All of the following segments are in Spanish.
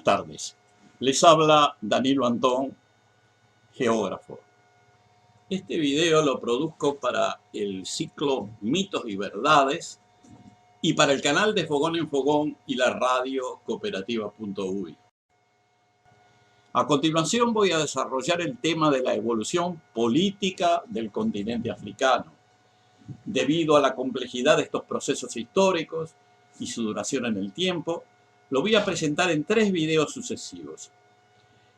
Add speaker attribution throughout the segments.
Speaker 1: Buenas tardes. Les habla Danilo Antón, geógrafo. Este video lo produzco para el ciclo Mitos y Verdades y para el canal de Fogón en Fogón y la radio cooperativa.uy. A continuación voy a desarrollar el tema de la evolución política del continente africano. Debido a la complejidad de estos procesos históricos y su duración en el tiempo, lo voy a presentar en 3 videos sucesivos.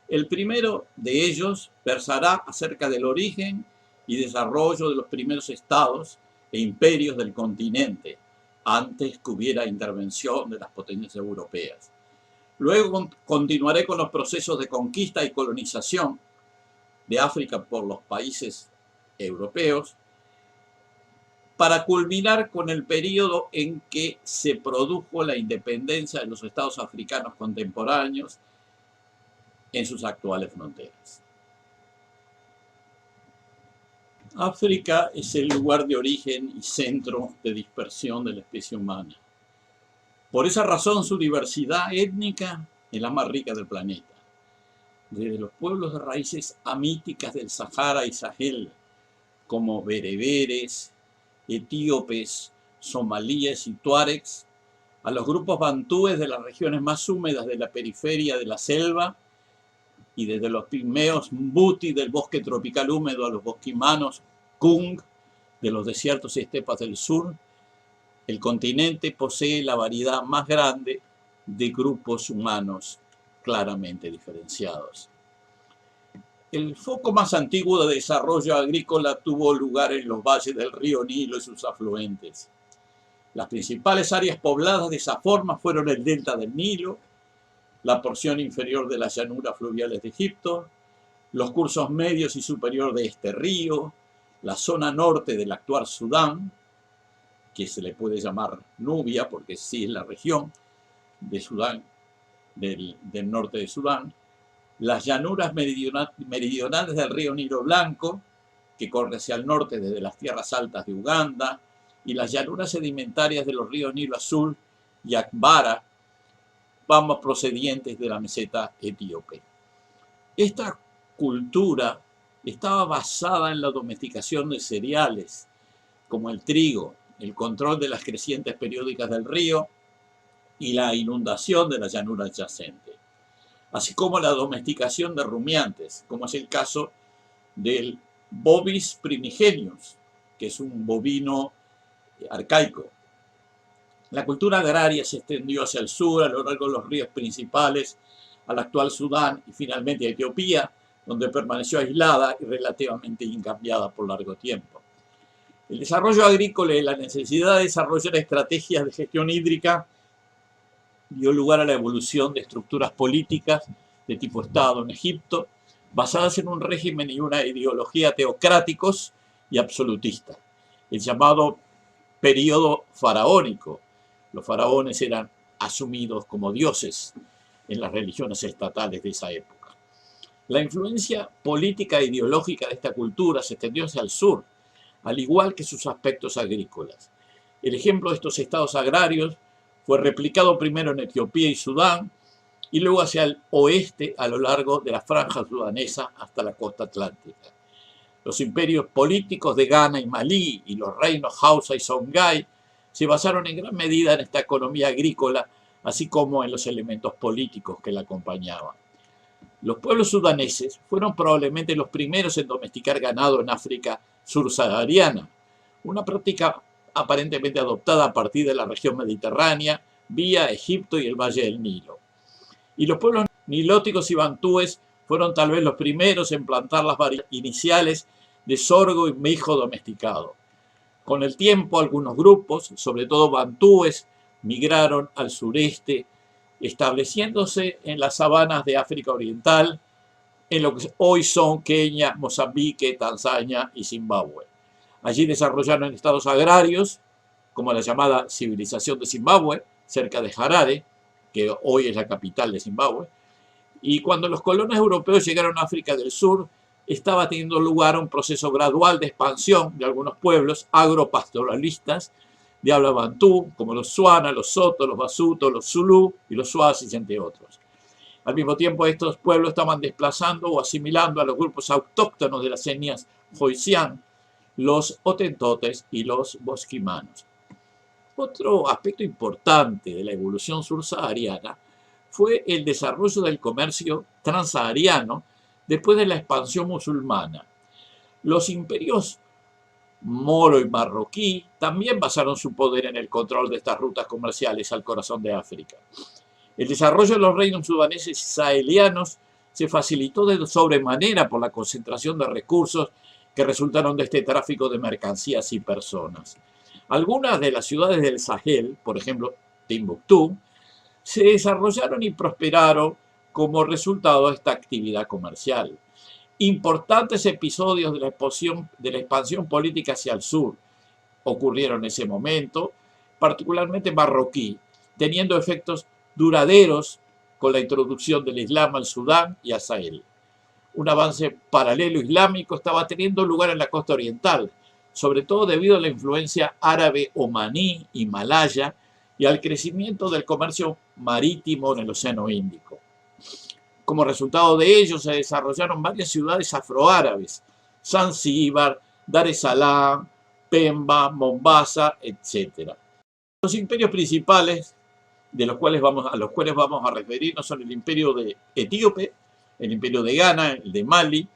Speaker 1: El primero de ellos versará acerca del origen y desarrollo de los primeros estados e imperios del continente, antes que hubiera intervención de las potencias europeas. Luego continuaré con los procesos de conquista y colonización de África por los países europeos, para culminar con el periodo en que se produjo la independencia de los estados africanos contemporáneos en sus actuales fronteras. África es el lugar de origen y centro de dispersión de la especie humana. Por esa razón, su diversidad étnica es la más rica del planeta. Desde los pueblos de raíces amíticas del Sahara y Sahel, como bereberes, etíopes, somalíes y tuaregs, a los grupos bantúes de las regiones más húmedas de la periferia de la selva, y desde los pigmeos mbuti del bosque tropical húmedo a los bosquimanos kung de los desiertos y estepas del sur, el continente posee la variedad más grande de grupos humanos claramente diferenciados. El foco más antiguo de desarrollo agrícola tuvo lugar en los valles del río Nilo y sus afluentes. Las principales áreas pobladas de esa forma fueron el delta del Nilo, la porción inferior de las llanuras fluviales de Egipto, los cursos medios y superior de este río, la zona norte del actual Sudán, que se le puede llamar Nubia, porque sí es la región de Sudán, del norte de Sudán, las llanuras meridionales del río Nilo Blanco, que corre hacia el norte desde las tierras altas de Uganda, y las llanuras sedimentarias de los ríos Nilo Azul y Akbara, ambos procedientes de la meseta etíope. Esta cultura estaba basada en la domesticación de cereales, como el trigo, el control de las crecientes periódicas del río y la inundación de la llanura adyacente, así como la domesticación de rumiantes, como es el caso del Bovis primigenius, que es un bovino arcaico. La cultura agraria se extendió hacia el sur, a lo largo de los ríos principales, al actual Sudán y finalmente a Etiopía, donde permaneció aislada y relativamente incambiada por largo tiempo. El desarrollo agrícola y la necesidad de desarrollar estrategias de gestión hídrica dio lugar a la evolución de estructuras políticas de tipo Estado en Egipto, basadas en un régimen y una ideología teocráticos y absolutistas, el llamado periodo faraónico. Los faraones eran asumidos como dioses en las religiones estatales de esa época. La influencia política e ideológica de esta cultura se extendió hacia el sur, al igual que sus aspectos agrícolas. El ejemplo de estos estados agrarios fue replicado primero en Etiopía y Sudán, y luego hacia el oeste a lo largo de la franja sudanesa hasta la costa atlántica. Los imperios políticos de Ghana y Malí y los reinos Hausa y Songhai se basaron en gran medida en esta economía agrícola, así como en los elementos políticos que la acompañaban. Los pueblos sudaneses fueron probablemente los primeros en domesticar ganado en África subsahariana, una práctica aparentemente adoptada a partir de la región mediterránea, vía Egipto y el Valle del Nilo. Y los pueblos nilóticos y bantúes fueron tal vez los primeros en plantar las variedades iniciales de sorgo y mijo domesticado. Con el tiempo, algunos grupos, sobre todo bantúes, migraron al sureste, estableciéndose en las sabanas de África Oriental, en lo que hoy son Kenia, Mozambique, Tanzania y Zimbabue. Allí desarrollaron estados agrarios, como la llamada civilización de Zimbabue, cerca de Harare, que hoy es la capital de Zimbabue. Y cuando los colonos europeos llegaron a África del Sur, estaba teniendo lugar un proceso gradual de expansión de algunos pueblos agropastoralistas de habla bantú, como los Swana, los Soto, los Basuto, los Zulú y los Swazies, entre otros. Al mismo tiempo, estos pueblos estaban desplazando o asimilando a los grupos autóctonos de las etnias Khoisan, los Hotentotes y los Bosquimanos. Otro aspecto importante de la evolución sursahariana fue el desarrollo del comercio transsahariano después de la expansión musulmana. Los imperios moro y marroquí también basaron su poder en el control de estas rutas comerciales al corazón de África. El desarrollo de los reinos sudaneses y sahelianos se facilitó de sobremanera por la concentración de recursos que resultaron de este tráfico de mercancías y personas. Algunas de las ciudades del Sahel, por ejemplo Timbuktu, se desarrollaron y prosperaron como resultado de esta actividad comercial. Importantes episodios de la expansión política hacia el sur ocurrieron en ese momento, particularmente marroquí, teniendo efectos duraderos con la introducción del Islam al Sudán y a Sahel. Un avance paralelo islámico estaba teniendo lugar en la costa oriental, sobre todo debido a la influencia árabe omaní y malaya y al crecimiento del comercio marítimo en el Océano Índico. Como resultado de ello se desarrollaron varias ciudades afroárabes, Zanzíbar, Dar es Salaam, Pemba, Mombasa, etc. Los imperios principales a los cuales vamos a referirnos son el imperio de Etíope, el imperio de Ghana, el de Mali,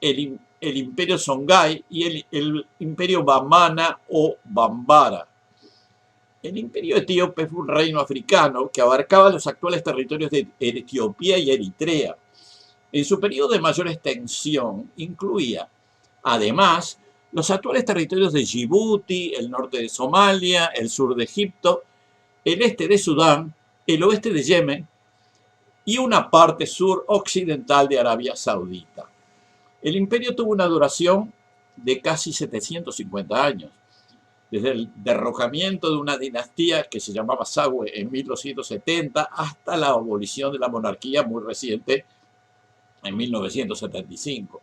Speaker 1: el imperio Songhai y el imperio Bamana o Bambara. El imperio etíope fue un reino africano que abarcaba los actuales territorios de Etiopía y Eritrea. En su periodo de mayor extensión incluía, además, los actuales territorios de Djibouti, el norte de Somalia, el sur de Egipto, el este de Sudán, el oeste de Yemen y una parte sur-occidental de Arabia Saudita. El imperio tuvo una duración de casi 750 años, desde el derrocamiento de una dinastía que se llamaba Sawe en 1270 hasta la abolición de la monarquía muy reciente en 1975.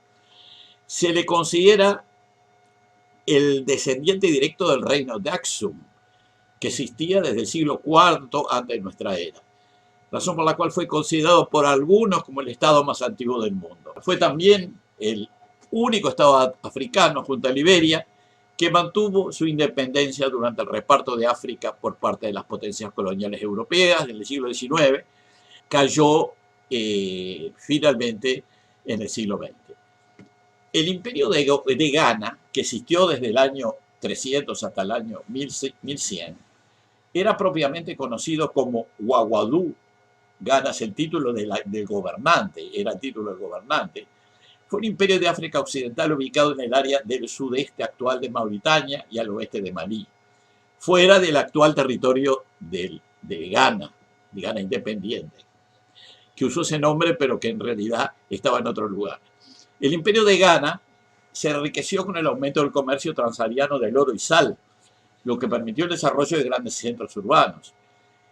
Speaker 1: Se le considera el descendiente directo del reino de Aksum, que existía desde el siglo IV antes de nuestra era, razón por la cual fue considerado por algunos como el estado más antiguo del mundo. Fue también el único estado africano, junto a Liberia, que mantuvo su independencia durante el reparto de África por parte de las potencias coloniales europeas en el siglo XIX, cayó finalmente en el siglo XX. El imperio de Ghana, que existió desde el año 300 hasta el año 1100, era propiamente conocido como Wagadu. Ghana es el título del gobernante, era el título del gobernante. Fue un imperio de África Occidental ubicado en el área del sudeste actual de Mauritania y al oeste de Malí, fuera del actual territorio de Ghana independiente, que usó ese nombre pero que en realidad estaba en otro lugar. El imperio de Ghana se enriqueció con el aumento del comercio transsahariano del oro y sal, lo que permitió el desarrollo de grandes centros urbanos.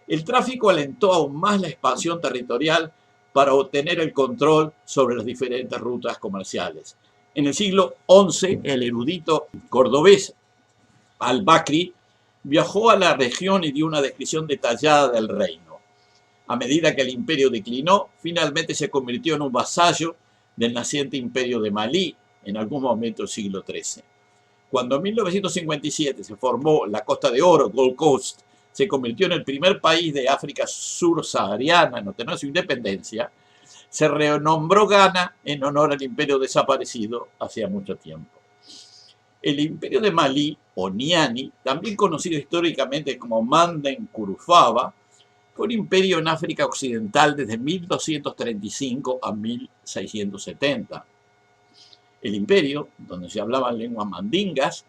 Speaker 1: El tráfico alentó aún más la expansión territorial para obtener el control sobre las diferentes rutas comerciales. En el siglo XI, el erudito cordobés Al-Bakri viajó a la región y dio una descripción detallada del reino. A medida que el imperio declinó, finalmente se convirtió en un vasallo del naciente imperio de Malí en algún momento del siglo XIII. Cuando en 1957 se formó la Costa de Oro, Gold Coast, se convirtió en el primer país de África subsahariana en obtener su independencia, se renombró Ghana en honor al imperio desaparecido hacía mucho tiempo. El imperio de Malí, o Niani, también conocido históricamente como Manden Kurufaba, fue un imperio en África Occidental desde 1235 a 1670. El imperio, donde se hablaban lenguas mandingas,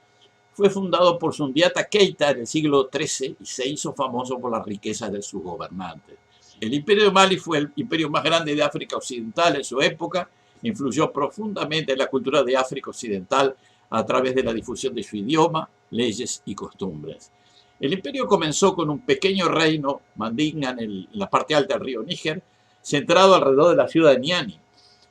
Speaker 1: fue fundado por Sundiata Keita en el siglo XIII y se hizo famoso por las riquezas de sus gobernantes. El imperio de Mali fue el imperio más grande de África Occidental en su época, influyó profundamente en la cultura de África Occidental a través de la difusión de su idioma, leyes y costumbres. El imperio comenzó con un pequeño reino mandinga en la parte alta del río Níger, centrado alrededor de la ciudad de Niani.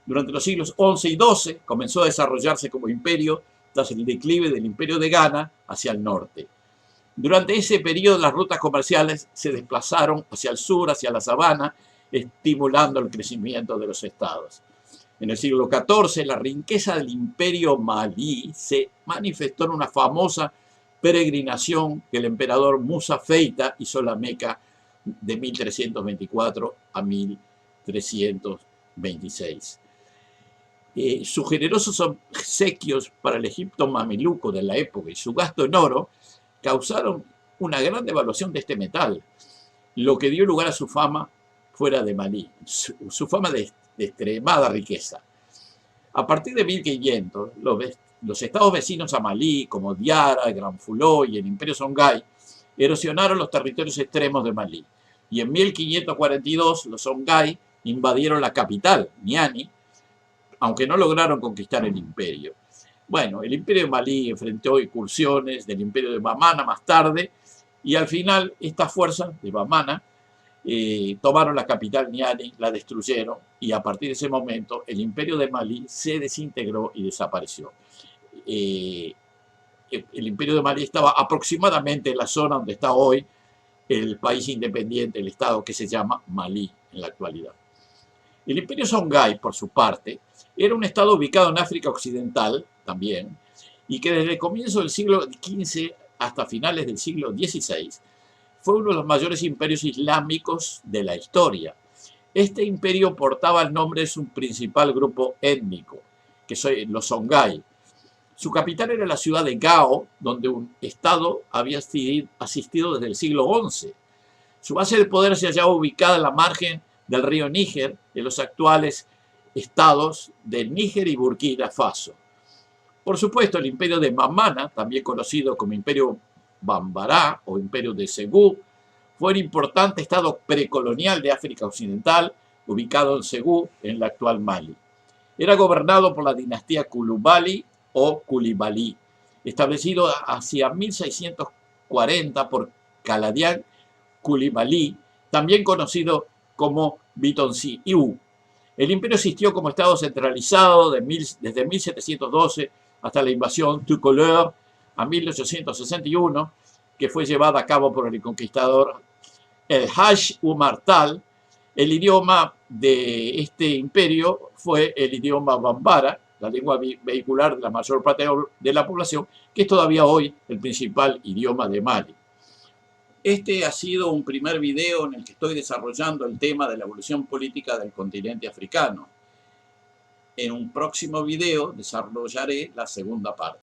Speaker 1: Durante los siglos XI y XII comenzó a desarrollarse como imperio tras el declive del imperio de Ghana hacia el norte. Durante ese periodo las rutas comerciales se desplazaron hacia el sur, hacia la sabana, estimulando el crecimiento de los estados. En el siglo XIV, la riqueza del imperio malí se manifestó en una famosa peregrinación que el emperador Musa Feita hizo a la Meca de 1324 a 1326. Sus generosos obsequios para el Egipto mameluco de la época y su gasto en oro causaron una gran devaluación de este metal, lo que dio lugar a su fama fuera de Malí, su fama de extremada riqueza. A partir de 1500, los estados vecinos a Malí, como Diara, Gran Fuló y el Imperio Songhai, erosionaron los territorios extremos de Malí. Y en 1542 los Songhai invadieron la capital, Niani, aunque no lograron conquistar el imperio. Bueno, el imperio de Malí enfrentó incursiones del imperio de Bamana más tarde, y al final estas fuerzas de Bamana tomaron la capital Niani, la destruyeron, y a partir de ese momento el imperio de Malí se desintegró y desapareció. El imperio de Malí estaba aproximadamente en la zona donde está hoy el país independiente, el estado que se llama Malí en la actualidad. El imperio Songhai, por su parte, era un estado ubicado en África Occidental también, y que desde el comienzo del siglo XV hasta finales del siglo XVI fue uno de los mayores imperios islámicos de la historia. Este imperio portaba el nombre de su principal grupo étnico, que son los Songhai. Su capital era la ciudad de Gao, donde un estado había asistido desde el siglo XI. Su base de poder se hallaba ubicada en la margen del río Níger, en los actuales estados de Níger y Burkina Faso. Por supuesto, el imperio de Mamana, también conocido como imperio Bambará o imperio de Segú, fue un importante estado precolonial de África Occidental, ubicado en Segú, en la actual Mali. Era gobernado por la dinastía Kulubali o Kulibalí, establecido hacia 1640 por Kaladian Kulibalí, también conocido como Bitonsi-Iu. El imperio existió como estado centralizado desde 1712 hasta la invasión Tukulór a 1861, que fue llevada a cabo por el conquistador el Hajj Umar Tal. El idioma de este imperio fue el idioma Bambara, la lengua vehicular de la mayor parte de la población, que es todavía hoy el principal idioma de Mali. Este ha sido un primer video en el que estoy desarrollando el tema de la evolución política del continente africano. En un próximo video desarrollaré la segunda parte.